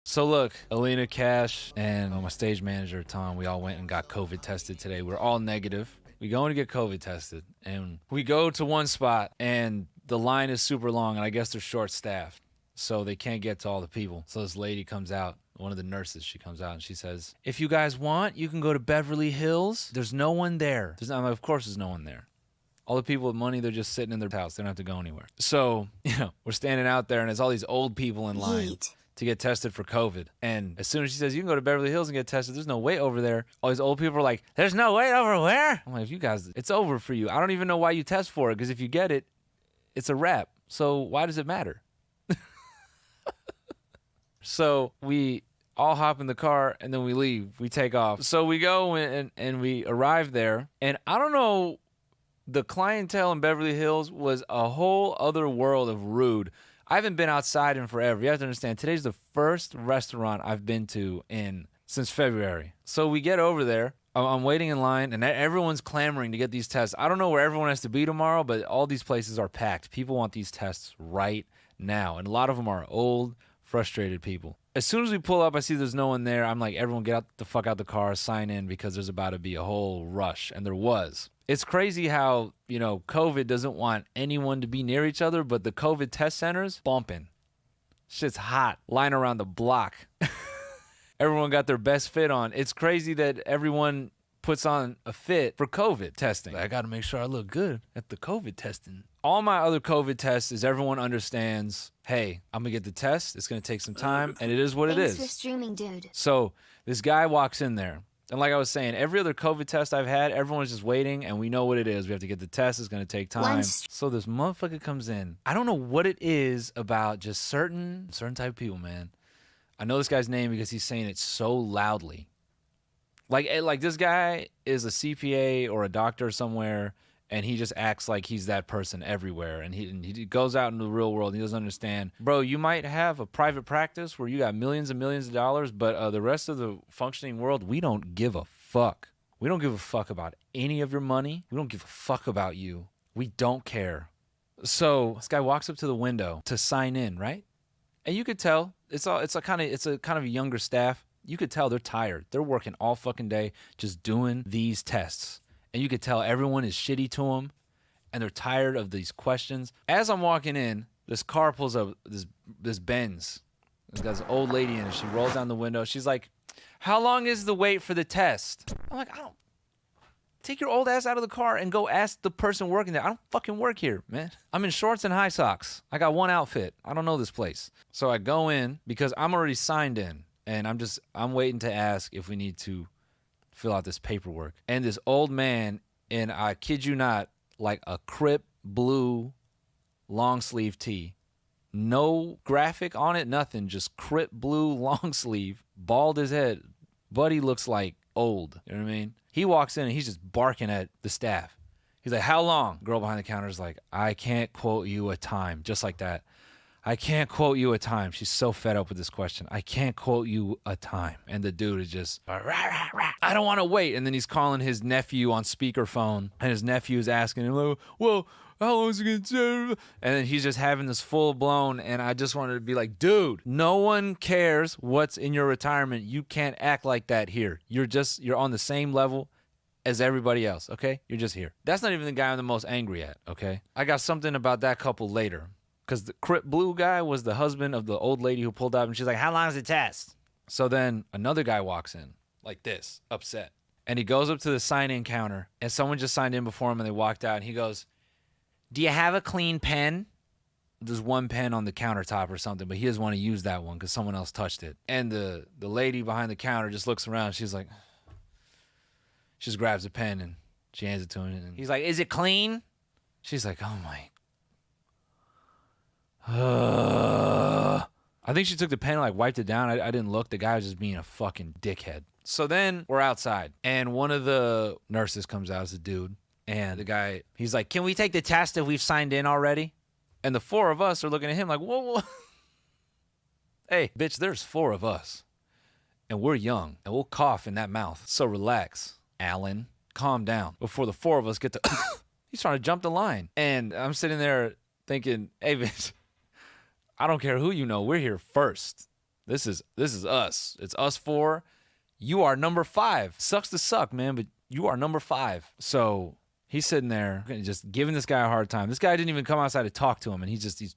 So look, Alina, Cash, and my stage manager, Tom, we all went and got COVID tested today. We're all negative. We go in to get COVID tested, and we go to one spot, and the line is super long, and I guess they're short-staffed, so they can't get to all the people. So this lady comes out, one of the nurses, she comes out, and she says, if you guys want, you can go to Beverly Hills. There's no one there. I'm like, of course there's no one there. All the people with money, they're just sitting in their house. They don't have to go anywhere. So, we're standing out there, and there's all these old people in line to get tested for COVID. And as soon as she says, you can go to Beverly Hills and get tested, there's no wait over there. All these old people are like, there's no wait over where? I'm like, if you guys, it's over for you. I don't even know why you test for it, because if you get it, it's a wrap. So why does it matter? So we all hop in the car, and then we leave. We take off. So we go and we arrive there. And I don't know, the clientele in Beverly Hills was a whole other world of rude. I haven't been outside in forever. You have to understand, today's the first restaurant I've been to since February. So we get over there. I'm waiting in line, and everyone's clamoring to get these tests. I don't know where everyone has to be tomorrow, but all these places are packed. People want these tests right now, and a lot of them are old, frustrated people. As soon as we pull up, I see there's no one there. I'm like, everyone get the fuck out the car, sign in, because there's about to be a whole rush, and there was. It's crazy how, COVID doesn't want anyone to be near each other, but the COVID test centers, bumping. Shit's hot. Line around the block. Everyone got their best fit on. It's crazy that everyone puts on a fit for COVID testing. I got to make sure I look good at the COVID testing. All my other COVID tests is everyone understands, hey, I'm going to get the test. It's going to take some time, and it is what it is. Thanks for streaming, dude. So this guy walks in there. And like I was saying, every other COVID test I've had, everyone's just waiting, and we know what it is. We have to get the test. It's going to take time. So this motherfucker comes in. I don't know what it is about just certain type of people, man. I know this guy's name because he's saying it so loudly. Like this guy is a CPA or a doctor somewhere, and he just acts like he's that person everywhere. And he goes out into the real world, and he doesn't understand. Bro, you might have a private practice where you got millions and millions of dollars, but the rest of the functioning world, we don't give a fuck. We don't give a fuck about any of your money. We don't give a fuck about you. We don't care. So this guy walks up to the window to sign in, right? And you could tell it's a kind of a younger staff. You could tell they're tired. They're working all fucking day just doing these tests. And you could tell everyone is shitty to them, and they're tired of these questions. As I'm walking in, this car pulls up, this Benz. It's got this old lady in it. She rolls down the window. She's like, how long is the wait for the test? I'm like, take your old ass out of the car and go ask the person working there. I don't fucking work here, man. I'm in shorts and high socks. I got one outfit. I don't know this place. So I go in because I'm already signed in, and I'm waiting to ask if we need to fill out this paperwork. And this old man in, I kid you not, like a Crip blue long sleeve tee. No graphic on it, nothing. Just Crip blue long sleeve, bald as head. Buddy looks like old. You know what I mean? He walks in and he's just barking at the staff. He's like, how long? Girl behind the counter is like, I can't quote you a time. Just like that. I can't quote you a time. She's so fed up with this question. I can't quote you a time. And the dude is just, rah, rah, rah. I don't want to wait. And then he's calling his nephew on speakerphone. And his nephew is asking him, well, how long is it going to take? And then he's just having this full blown. And I just wanted to be like, dude, no one cares what's in your retirement. You can't act like that here. You're on the same level as everybody else, okay? You're just here. That's not even the guy I'm the most angry at, okay? I got something about that couple later. Because the Crip Blue guy was the husband of the old lady who pulled up, and she's like, how long is the test? So then another guy walks in, like this, upset. And he goes up to the sign-in counter, and someone just signed in before him, and they walked out, and he goes, do you have a clean pen? There's one pen on the countertop or something, but he doesn't want to use that one because someone else touched it. And the lady behind the counter just looks around. She's like, she just grabs a pen, and she hands it to him. And he's like, is it clean? She's like, oh, my I think she took the pen and like wiped it down. I didn't look. The guy was just being a fucking dickhead. So then we're outside, and one of the nurses comes out as a dude, and the guy, he's like, can we take the test if we've signed in already? And the four of us are looking at him like, whoa. Hey, bitch, there's four of us, and we're young, and we'll cough in that mouth. So relax, Alan. Calm down before the four of us get to... He's trying to jump the line. And I'm sitting there thinking, hey, bitch, I don't care who you know. We're here first. This is us. It's us four. You are number 5. Sucks to suck, man, but you are number 5. So he's sitting there just giving this guy a hard time. This guy didn't even come outside to talk to him, and he's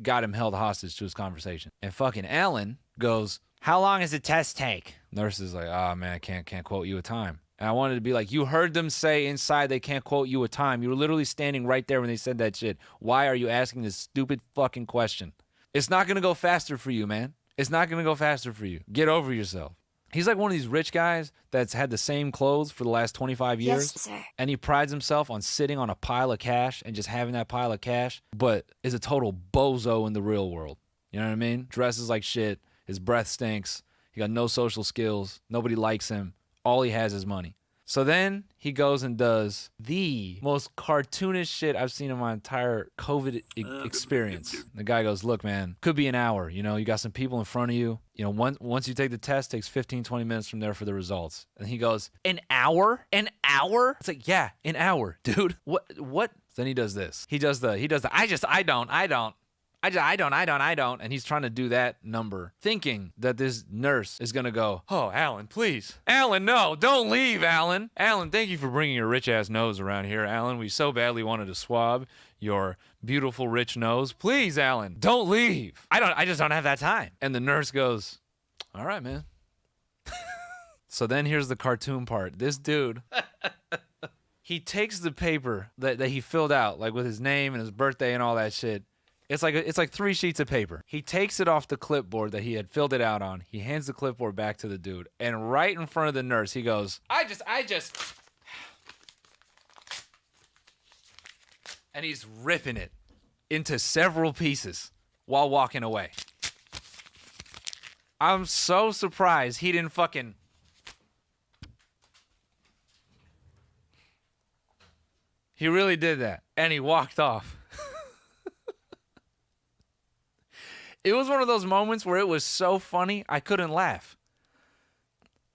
got him held hostage to his conversation. And fucking Alan goes, how long does the test take? Nurse is like, oh man, I can't quote you a time. And I wanted to be like, you heard them say inside they can't quote you a time. You were literally standing right there when they said that shit. Why are you asking this stupid fucking question? It's not going to go faster for you, man. It's not going to go faster for you. Get over yourself. He's like one of these rich guys that's had the same clothes for the last 25 years. Yes, sir. And he prides himself on sitting on a pile of cash and just having that pile of cash, but is a total bozo in the real world. You know what I mean? Dresses like shit. His breath stinks. He got no social skills. Nobody likes him. All he has is money. So then he goes and does the most cartoonish shit I've seen in my entire COVID experience. The guy goes, look, man, could be an hour. You know, you got some people in front of you. You know, once you take the test, it takes 15, 20 minutes from there for the results. And he goes, an hour? An hour? It's like, yeah, an hour, dude. What? Then he does this. He does the, I don't. And he's trying to do that number, thinking that this nurse is going to go, oh, Alan, please. Alan, no, don't leave, Alan. Alan, thank you for bringing your rich-ass nose around here, Alan. We so badly wanted to swab your beautiful, rich nose. Please, Alan, don't leave. I just don't have that time. And the nurse goes, all right, man. So then here's the cartoon part. This dude, he takes the paper that he filled out, like with his name and his birthday and all that shit. It's like 3 sheets of paper. He takes it off the clipboard that he had filled it out on. He hands the clipboard back to the dude. And right in front of the nurse, he goes, I just. And he's ripping it into several pieces while walking away. I'm so surprised he didn't fucking. He really did that. And he walked off. It was one of those moments where it was so funny, I couldn't laugh.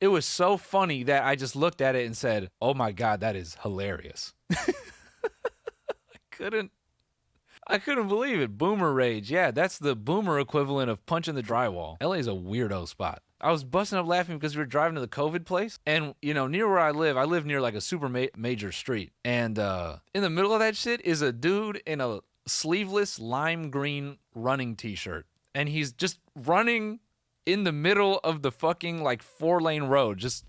It was so funny that I just looked at it and said, oh my God, that is hilarious. I couldn't believe it. Boomer rage. Yeah, that's the boomer equivalent of punching the drywall. LA is a weirdo spot. I was busting up laughing because we were driving to the COVID place. And, you know, near where I live near like a super major street. And in the middle of that shit is a dude in a sleeveless lime green running t-shirt. And he's just running in the middle of the fucking, like, 4-lane road. Just.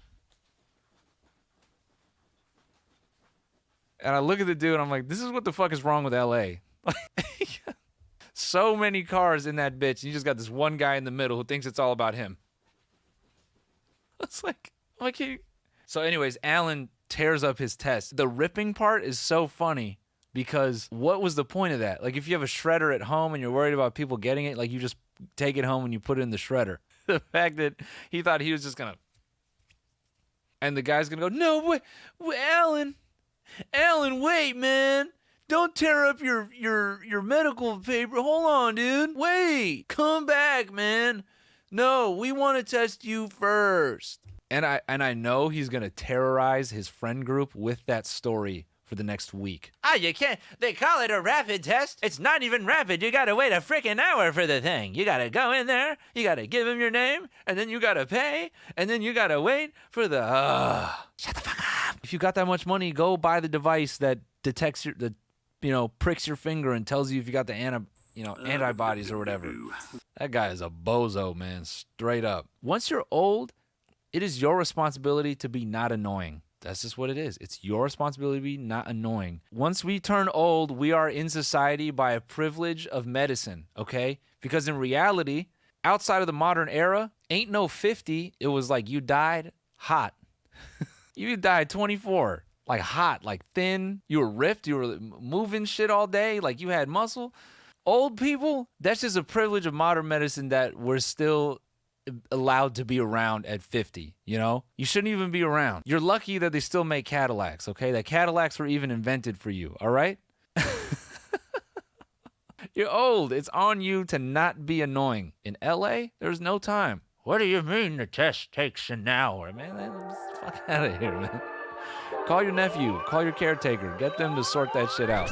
And I look at the dude, and I'm like, this is what the fuck is wrong with L.A. So many cars in that bitch, and you just got this one guy in the middle who thinks it's all about him. It's like, So anyways, Alan tears up his test. The ripping part is so funny. Because what was the point of that? Like, if you have a shredder at home and you're worried about people getting it, like, you just take it home and you put it in the shredder. The fact that he thought he was just going to... And the guy's going to go, no, wait, Alan, wait, man. Don't tear up your medical paper. Hold on, dude. Wait, come back, man. No, we want to test you first. And I know he's going to terrorize his friend group with that story for the next week. You can't. They call it a rapid test. It's not even rapid. You gotta wait a freaking hour for the thing. You gotta go in there. You gotta give him your name, and then you gotta pay, and then you gotta wait for the. Shut the fuck up. If you got that much money, go buy the device that detects pricks your finger and tells you if you got the antibodies or whatever. That guy is a bozo, man. Straight up. Once you're old, it is your responsibility to be not annoying. That's just what it is. It's your responsibility to be not annoying. Once we turn old, we are in society by a privilege of medicine, okay? Because in reality, outside of the modern era, ain't no 50. It was like you died hot. You died 24, like hot, like thin. You were ripped. You were moving shit all day. Like you had muscle. Old people, that's just a privilege of modern medicine that we're still allowed to be around at 50, you know? You shouldn't even be around. You're lucky that they still make Cadillacs, okay? That Cadillacs were even invented for you, all right? You're old. It's on you to not be annoying. In LA, there's no time. What do you mean the test takes an hour? Man, fuck out of here, man. Call your nephew. Call your caretaker. Get them to sort that shit out.